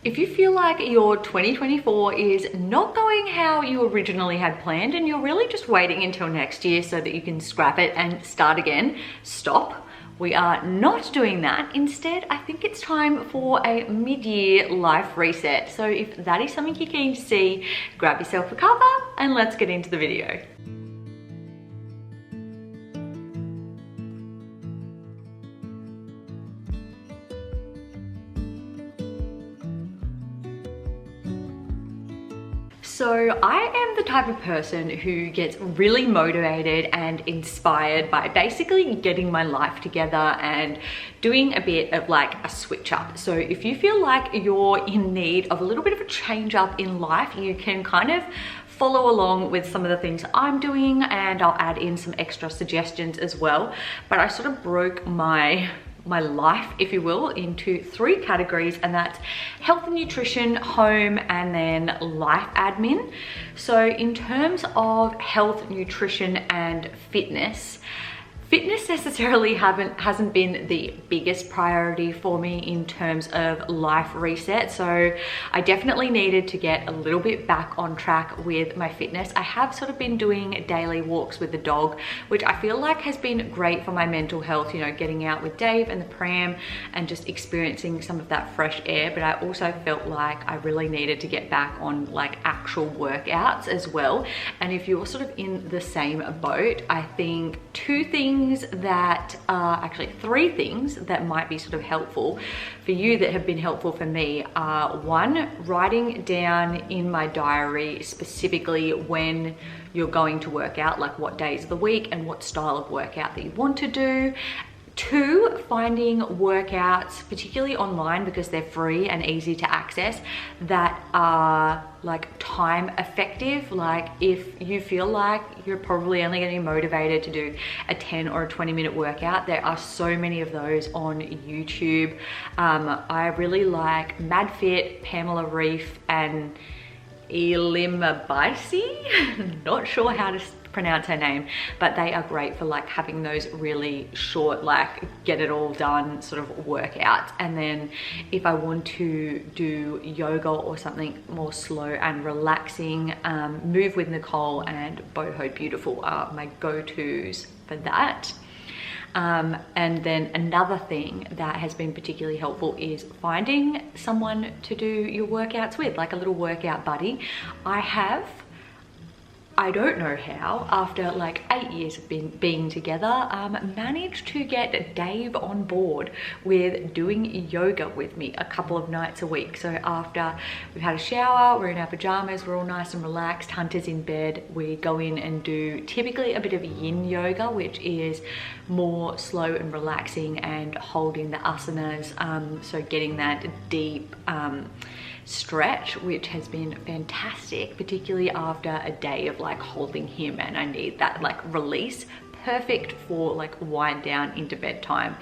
If you feel like your 2024 is not going how you originally had planned and you're really just waiting until next year so that you can scrap it and start again, stop. We are not doing that. Instead, I think it's time for a mid-year life reset. So if that is something you're keen to see, grab yourself a cuppa and let's get into the video. So I am the type of person who gets really motivated and inspired by basically getting my life together and doing a bit of like a switch up. So if you feel like you're in need of a little bit of a change up in life, you can kind of follow along with some of the things I'm doing, and I'll add in some extra suggestions as well. But I sort of broke my life, if you will, into 3 categories, and that's health and nutrition, home, and then life admin. So in terms of health, nutrition, and fitness necessarily hasn't been the biggest priority for me in terms of life reset. So I definitely needed to get a little bit back on track with my fitness. I have sort of been doing daily walks with the dog, which I feel like has been great for my mental health, you know, getting out with Dave and the pram and just experiencing some of that fresh air. But I also felt like I really needed to get back on like actual workouts as well. And if you're sort of in the same boat, I think 3 things that might be sort of helpful for you that have been helpful for me are: 1, writing down in my diary specifically when you're going to work out, like what days of the week and what style of workout that you want to do. 2, finding workouts, particularly online because they're free and easy to access, that are like time effective. Like if you feel like you're probably only going to be motivated to do a 10 or a 20-minute workout, there are so many of those on YouTube. I really like MadFit, Pamela Reif, and Elima Bicey. Not sure how to pronounce her name, but they are great for like having those really short, like get it all done sort of workouts. And then if I want to do yoga or something more slow and relaxing, Move with Nicole and Boho Beautiful are my go-tos for that. And then another thing that has been particularly helpful is finding someone to do your workouts with, like a little workout buddy. I don't know how, after like 8 years of being together, managed to get Dave on board with doing yoga with me a couple of nights a week. So after we've had a shower, we're in our pajamas, we're all nice and relaxed, Hunter's in bed, we go in and do typically a bit of yin yoga, which is more slow and relaxing and holding the asanas, so getting that deep stretch, which has been fantastic, particularly after a day of like holding him, and I need that like release. Perfect for like wind down into bedtime.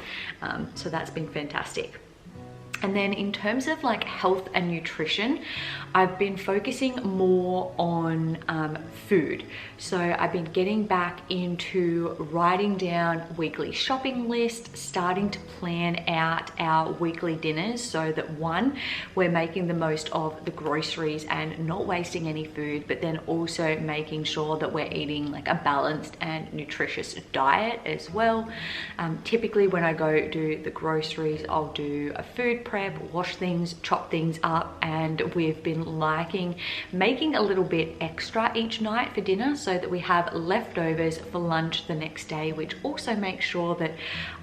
So that's been fantastic. And then in terms of like health and nutrition, I've been focusing more on food. So I've been getting back into writing down weekly shopping lists, starting to plan out our weekly dinners so that 1, we're making the most of the groceries and not wasting any food, but then also making sure that we're eating like a balanced and nutritious diet as well. Typically when I go do the groceries, I'll do a food prep, wash things, chop things up, and we've been liking making a little bit extra each night for dinner so that we have leftovers for lunch the next day, which also makes sure that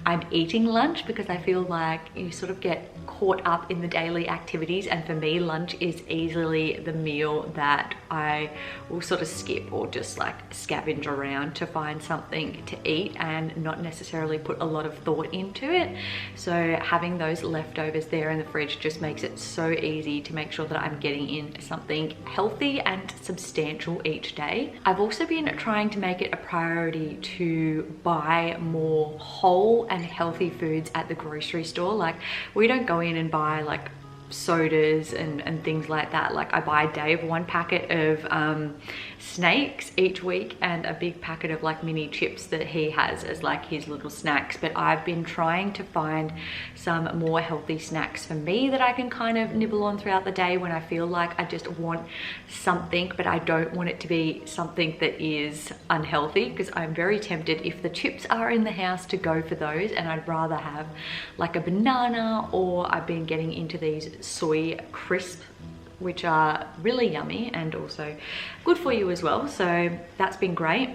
I'm eating lunch, because I feel like you sort of get caught up in the daily activities, and for me lunch is easily the meal that I will sort of skip or just like scavenge around to find something to eat and not necessarily put a lot of thought into it. So having those leftovers there in the fridge just makes it so easy to make sure that I'm getting in something healthy and substantial each day. I've also been trying to make it a priority to buy more whole and healthy foods at the grocery store. Like we don't go in and buy like sodas and things like that. Like I buy Dave one packet of snakes each week and a big packet of like mini chips that he has as like his little snacks. But I've been trying to find some more healthy snacks for me that I can kind of nibble on throughout the day when I feel like I just want something, but I don't want it to be something that is unhealthy, because I'm very tempted if the chips are in the house to go for those, and I'd rather have like a banana, or I've been getting into these soy crisp, which are really yummy and also good for you as well. So that's been great.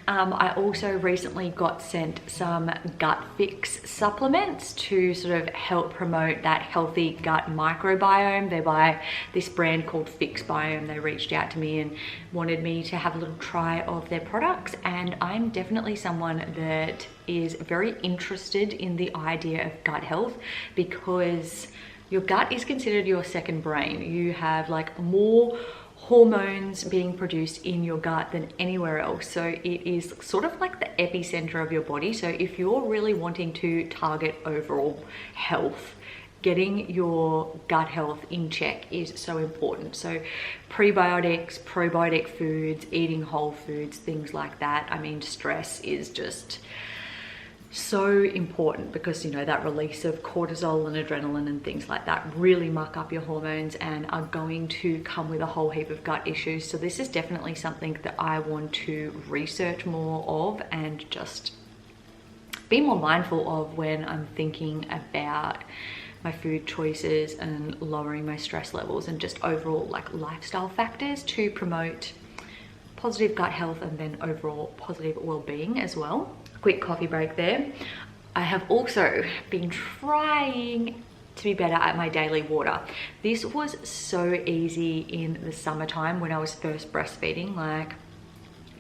I also recently got sent some gut fix supplements to sort of help promote that healthy gut microbiome. They're by this brand called Fix Biome. They reached out to me and wanted me to have a little try of their products, and I'm definitely someone that is very interested in the idea of gut health, because your gut is considered your second brain. You have like more hormones being produced in your gut than anywhere else. So it is sort of like the epicenter of your body. So if you're really wanting to target overall health, getting your gut health in check is so important. So prebiotics, probiotic foods, eating whole foods, things like that. I mean, stress is just so important, because you know that release of cortisol and adrenaline and things like that really muck up your hormones and are going to come with a whole heap of gut issues. So this is definitely something that I want to research more of and just be more mindful of when I'm thinking about my food choices and lowering my stress levels, and just overall like lifestyle factors to promote positive gut health and then overall positive well-being as well. Quick coffee break there. I have also been trying to be better at my daily water. This was so easy in the summertime when I was first breastfeeding. Like,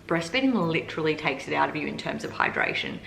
breastfeeding literally takes it out of you in terms of hydration.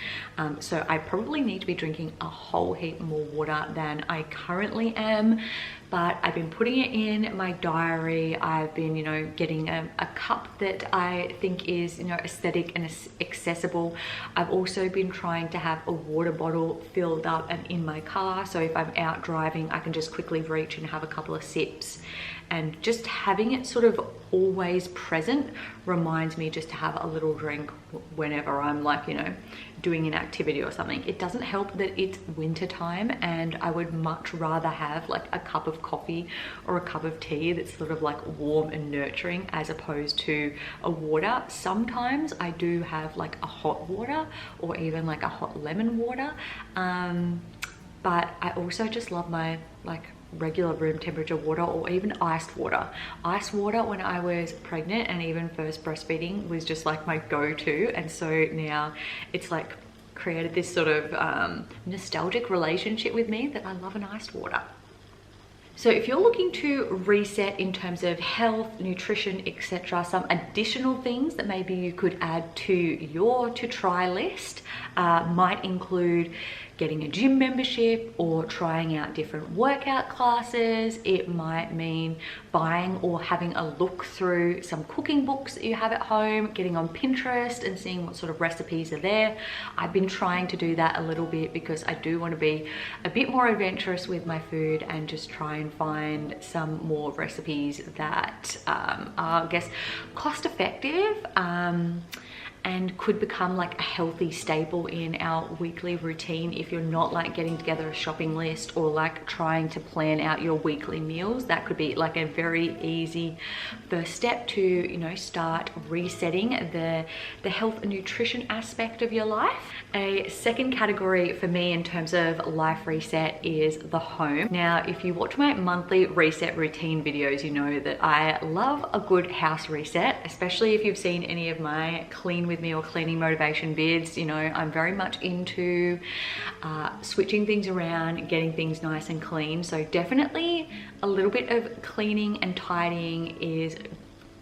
So I probably need to be drinking a whole heap more water than I currently am, but I've been putting it in my diary. I've been, you know, getting a cup that I think is, you know, aesthetic and accessible. I've also been trying to have a water bottle filled up and in my car, so if I'm out driving, I can just quickly reach and have a couple of sips. And just having it sort of always present reminds me just to have a little drink whenever I'm like, you know, doing an activity or something. It doesn't help that it's winter time, and I would much rather have like a cup of coffee or a cup of tea that's sort of like warm and nurturing as opposed to a water. Sometimes I do have like a hot water or even like a hot lemon water, but I also just love my like regular room temperature water, or even iced water. Iced water when I was pregnant and even first breastfeeding was just like my go-to, and so now it's like created this sort of nostalgic relationship with me that I love an iced water. So if you're looking to reset in terms of health, nutrition, etc., some additional things that maybe you could add to your to try list might include getting a gym membership or trying out different workout classes. It might mean buying or having a look through some cooking books that you have at home, getting on Pinterest and seeing what sort of recipes are there. I've been trying to do that a little bit because I do want to be a bit more adventurous with my food and just try and find some more recipes that are, I guess, cost effective and could become like a healthy staple in our weekly routine if you're not like getting together a shopping list or like trying to plan out your weekly meals. That could be like a very easy first step to, you know, start resetting the health and nutrition aspect of your life. A second category for me in terms of life reset is the home. Now, if you watch my monthly reset routine videos, you know that I love a good house reset, especially if you've seen any of my clean with me or cleaning motivation vids. You know, I'm very much into switching things around, getting things nice and clean. So definitely a little bit of cleaning and tidying is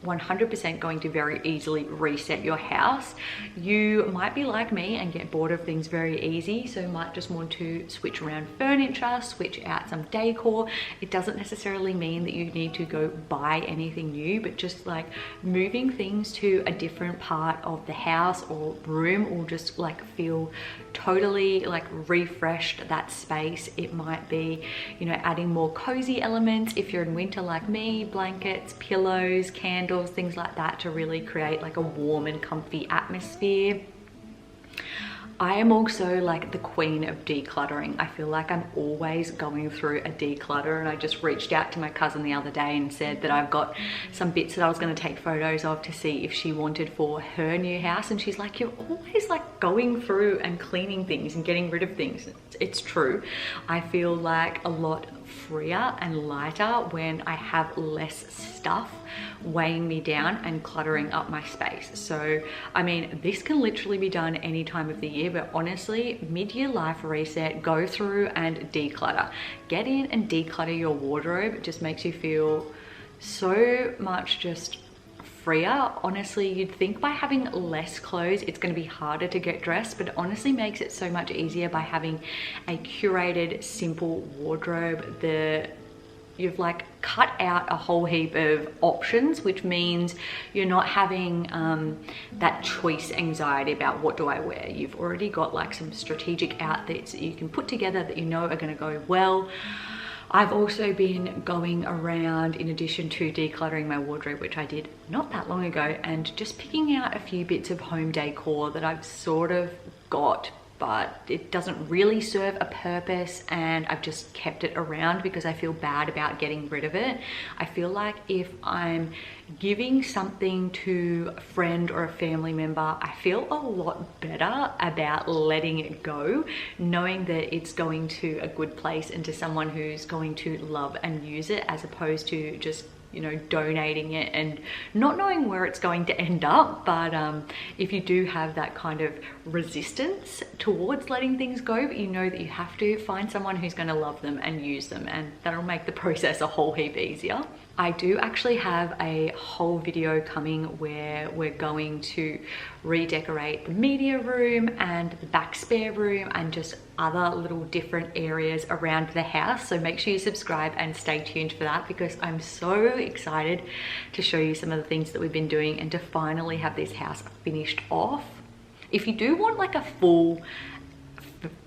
100% going to very easily reset your house. You might be like me and get bored of things very easy, so you might just want to switch around furniture, switch out some decor. It doesn't necessarily mean that you need to go buy anything new, but just like moving things to a different part of the house or room will just like feel totally like refreshed that space. It might be, you know, adding more cozy elements if you're in winter like me, blankets, pillows, candles, things like that, to really create like a warm and comfy atmosphere. I am also like the queen of decluttering. I feel like I'm always going through a declutter, and I just reached out to my cousin the other day and said that I've got some bits that I was going to take photos of to see if she wanted for her new house, and she's like, you're always like going through and cleaning things and getting rid of things. It's true. I feel like a lot freer and lighter when I have less stuff weighing me down and cluttering up my space. So I mean, this can literally be done any time of the year, but honestly, mid-year life reset, go through and declutter. Get in and declutter your wardrobe. It just makes you feel so much just freer. Honestly, you'd think by having less clothes it's going to be harder to get dressed, but it honestly makes it so much easier by having a curated, simple wardrobe. You've like cut out a whole heap of options, which means you're not having that choice anxiety about what do I wear. You've already got like some strategic outfits that you can put together that you know are going to go well. I've also been going around, in addition to decluttering my wardrobe, which I did not that long ago, and just picking out a few bits of home decor that I've sort of got, but it doesn't really serve a purpose, and I've just kept it around because I feel bad about getting rid of it. I feel like if I'm giving something to a friend or a family member, I feel a lot better about letting it go, knowing that it's going to a good place and to someone who's going to love and use it, as opposed to just, you know, donating it and not knowing where it's going to end up. But if you do have that kind of resistance towards letting things go, but you know that you have to find someone who's going to love them and use them, and that'll make the process a whole heap easier. I do actually have a whole video coming where we're going to redecorate the media room and the back spare room and just other little different areas around the house. So make sure you subscribe and stay tuned for that, because I'm so excited to show you some of the things that we've been doing and to finally have this house finished off. If you do want like a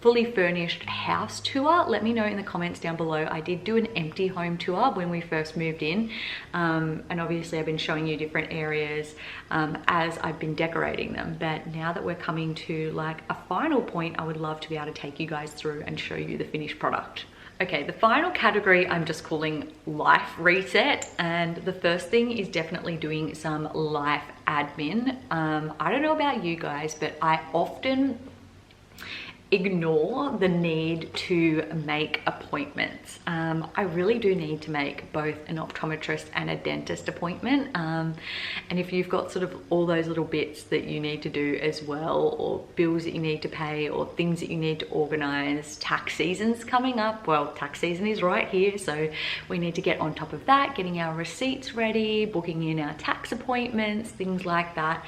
fully furnished house tour, let me know in the comments down below. I did do an empty home tour when we first moved in, and obviously I've been showing you different areas as I've been decorating them, but now that we're coming to like a final point, I would love to be able to take you guys through and show you the finished product. Okay, the final category I'm just calling life reset, and the first thing is definitely doing some life admin. I don't know about you guys, but I often ignore the need to make appointments. I really do need to make both an optometrist and a dentist appointment, and if you've got sort of all those little bits that you need to do as well, or bills that you need to pay, or things that you need to organize, tax season's coming up. Well, tax season is right here, so we need to get on top of that, getting our receipts ready, booking in our tax appointments, things like that.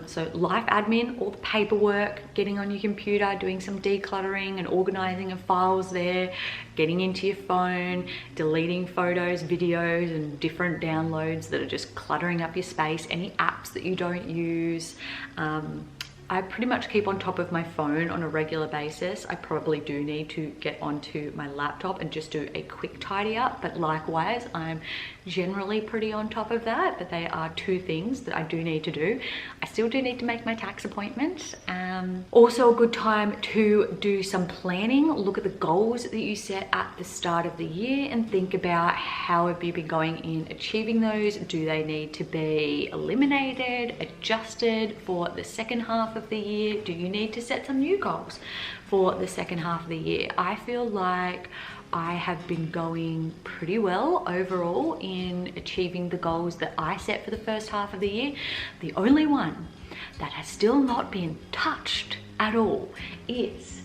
So life admin, all the paperwork, getting on your computer, doing some decluttering and organizing of files there, getting into your phone, deleting photos, videos, and different downloads that are just cluttering up your space, any apps that you don't use. I pretty much keep on top of my phone on a regular basis. I probably do need to get onto my laptop and just do a quick tidy up, but likewise, I'm generally pretty on top of that. But they are two things that I do need to do. I still do need to make my tax appointment. Also a good time to do some planning. Look at the goals that you set at the start of the year and think about how have you been going in achieving those. Do they need to be eliminated, adjusted for the second half of the year? Do you need to set some new goals for the second half of the year? I feel like I have been going pretty well overall in achieving the goals that I set for the first half of the year. The only one that has still not been touched at all is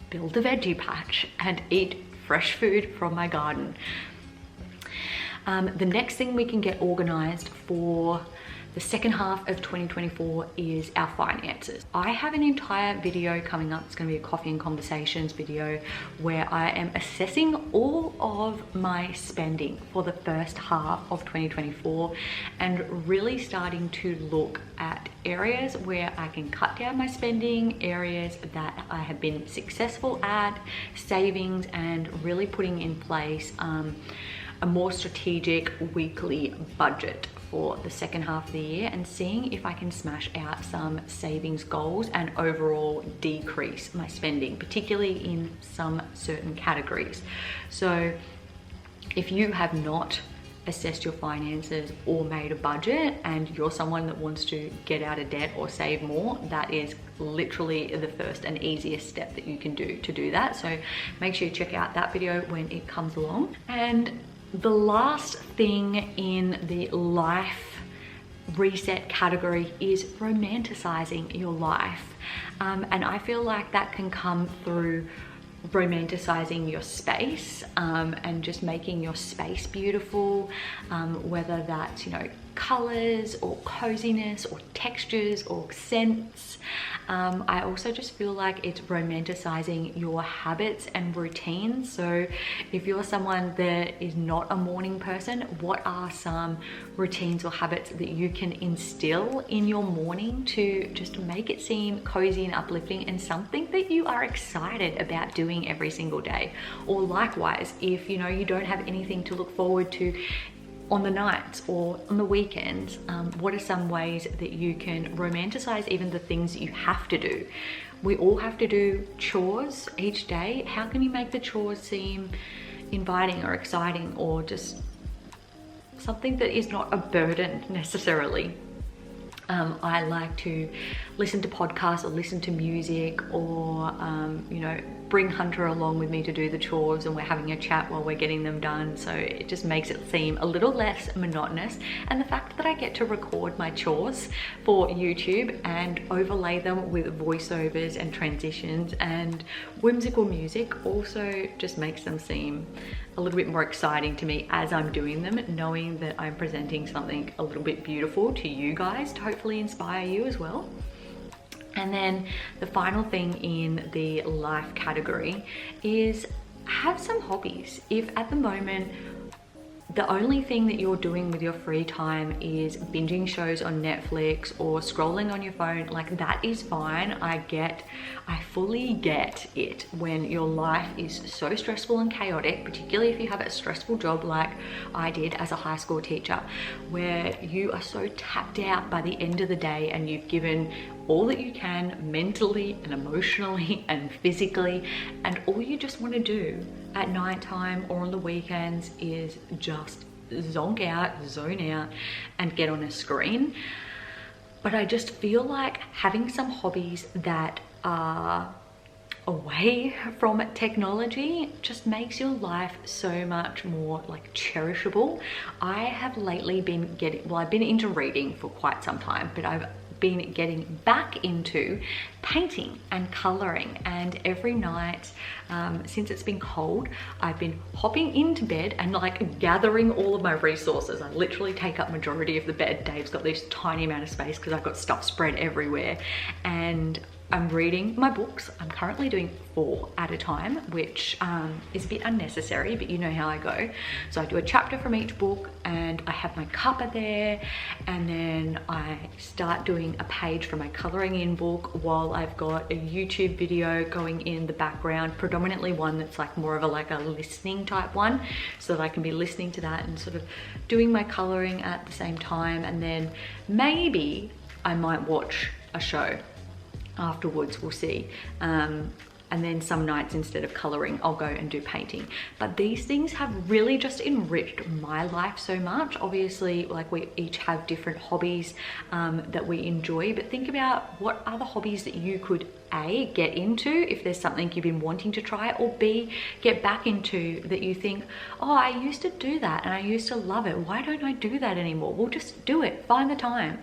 build a veggie patch and eat fresh food from my garden. The next thing we can get organized for the second half of 2024 is our finances. I have an entire video coming up. It's going to be a coffee and conversations video where I am assessing all of my spending for the first half of 2024 and really starting to look at areas where I can cut down my spending, areas that I have been successful at, savings, and really putting in place a more strategic weekly budget for the second half of the year, and seeing if I can smash out some savings goals and overall decrease my spending, particularly in some certain categories. So if you have not assessed your finances or made a budget and you're someone that wants to get out of debt or save more, that is literally the first and easiest step that you can do to do that. So make sure you check out that video when it comes along. And the last thing in the life reset category is romanticizing your life. And I feel like that can come through romanticizing your space and just making your space beautiful, whether that's, you know, colors or coziness or textures or scents. I also just feel like it's romanticizing your habits and routines. So if you're someone that is not a morning person, what are some routines or habits that you can instill in your morning to just make it seem cozy and uplifting and something that you are excited about doing every single day? Or likewise, if you know you don't have anything to look forward to on the nights or on the weekends, what are some ways that you can romanticize even the things that you have to do? We all have to do chores each day. How can you make the chores seem inviting or exciting, or just something that is not a burden necessarily? I like to listen to podcasts or listen to music, or you know, bring Hunter along with me to do the chores and we're having a chat while we're getting them done. So it just makes it seem a little less monotonous. And the fact that I get to record my chores for YouTube and overlay them with voiceovers and transitions and whimsical music also just makes them seem a little bit more exciting to me as I'm doing them, knowing that I'm presenting something a little bit beautiful to you guys to hopefully inspire you as well. And then the final thing in the life category is have some hobbies. If at the moment the only thing that you're doing with your free time is binging shows on Netflix or scrolling on your phone, like that is fine. I fully get it when your life is so stressful and chaotic, particularly if you have a stressful job like I did as a high school teacher, where you are so tapped out by the end of the day and you've given all that you can mentally and emotionally and physically, and all you just want to do at nighttime or on the weekends is just zonk out, zone out, and get on a screen. But I just feel like having some hobbies that are away from technology just makes your life so much more like cherishable. I have lately been I've been into reading for quite some time, but I've been getting back into painting and coloring, and every night since it's been cold, I've been hopping into bed and like gathering all of my resources. I literally take up majority of the bed. Dave's got this tiny amount of space because I've got stuff spread everywhere, and I'm reading my books. I'm currently doing 4 at a time, which is a bit unnecessary, but you know how I go. So I do a chapter from each book and I have my cuppa there, and then I start doing a page from my coloring in book while I've got a YouTube video going in the background, predominantly one that's like more of a listening type one, so that I can be listening to that and sort of doing my coloring at the same time. And then maybe I might watch a show afterwards, we'll see. And then some nights, instead of coloring, I'll go and do painting. But these things have really just enriched my life so much. Obviously, like, we each have different hobbies that we enjoy, but think about what other hobbies that you could A, get into if there's something you've been wanting to try, or B, get back into that you think, oh, I used to do that and I used to love it. Why don't I do that anymore? Well, just do it. Find the time.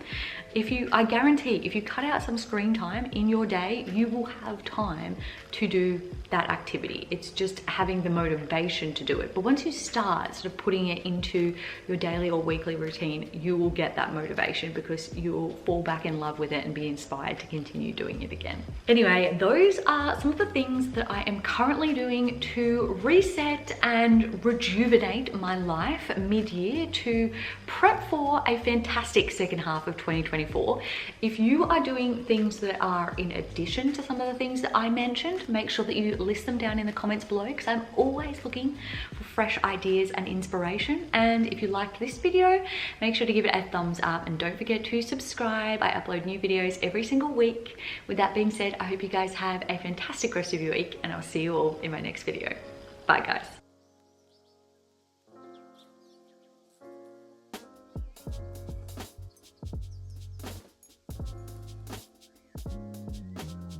I guarantee if you cut out some screen time in your day, you will have time to do that activity. It's just having the motivation to do it. But once you start sort of putting it into your daily or weekly routine, you will get that motivation because you will fall back in love with it and be inspired to continue doing it again. Anyway, those are some of the things that I am currently doing to reset and rejuvenate my life mid-year to prep for a fantastic second half of 2024. If you are doing things that are in addition to some of the things that I mentioned, make sure that you list them down in the comments below, because I'm always looking for fresh ideas and inspiration. And if you liked this video, make sure to give it a thumbs up and don't forget to subscribe. I upload new videos every single week. With that being said, I hope you guys have a fantastic rest of your week, and I'll see you all in my next video. Bye guys.